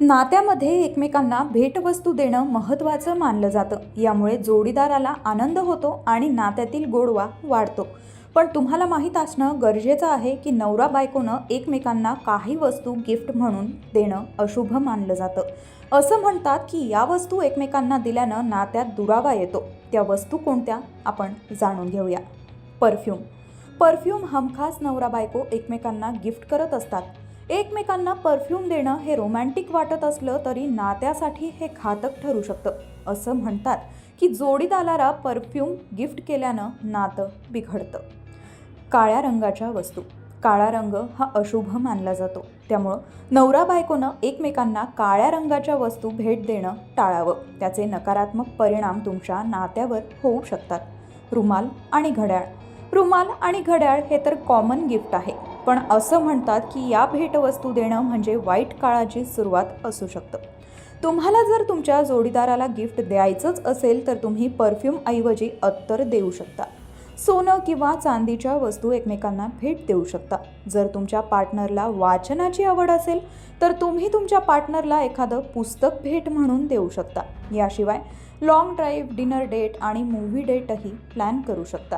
नात्यामध्ये एकमेकांना भेटवस्तू देणं महत्त्वाचं मानलं जातं. यामुळे जोडीदाराला आनंद होतो आणि नात्यातील गोडवा वाढतो. पण तुम्हाला माहीत असणं गरजेचं आहे की नवरा बायकोनं एकमेकांना काही वस्तू गिफ्ट म्हणून देणं अशुभ मानलं जातं. असं म्हणतात की या वस्तू एकमेकांना दिल्यानं नात्यात दुरावा येतो. त्या वस्तू कोणत्या आपण जाणून घेऊया. परफ्यूम. परफ्यूम हमखास नवरा बायको एकमेकांना गिफ्ट करत असतात. एकमेकांना परफ्यूम देणं हे रोमॅन्टिक वाटत असलं तरी नात्यासाठी हे घातक ठरू शकतं. असं म्हणतात की जोडीदाराला परफ्यूम गिफ्ट केल्यानं नातं बिघडतं. काळ्या रंगाच्या वस्तू. काळा रंग हा अशुभ मानला जातो. त्यामुळं नवरा बायकोनं एकमेकांना काळ्या रंगाच्या वस्तू भेट देणं टाळावं. त्याचे नकारात्मक परिणाम तुमच्या नात्यावर होऊ शकतात. रुमाल आणि घड्याळ. रुमाल आणि घड्याळ हे तर कॉमन गिफ्ट आहे, पण असं म्हणतात की या भेटवस्तू देणं म्हणजे वाईट काळाची सुरुवात असू शकतं. तुम्हाला जर तुमच्या जोडीदाराला गिफ्ट द्यायचंच असेल तर तुम्ही परफ्यूमऐवजी अत्तर देऊ शकता. सोनं किंवा चांदीच्या वस्तू एकमेकांना भेट देऊ शकता. जर तुमच्या पार्टनरला वाचनाची आवड असेल तर तुम्ही तुमच्या पार्टनरला एखादं पुस्तक भेट म्हणून देऊ शकता. याशिवाय लॉंग ड्राईव्ह, डिनर डेट आणि मूव्ही डेटही प्लॅन करू शकता.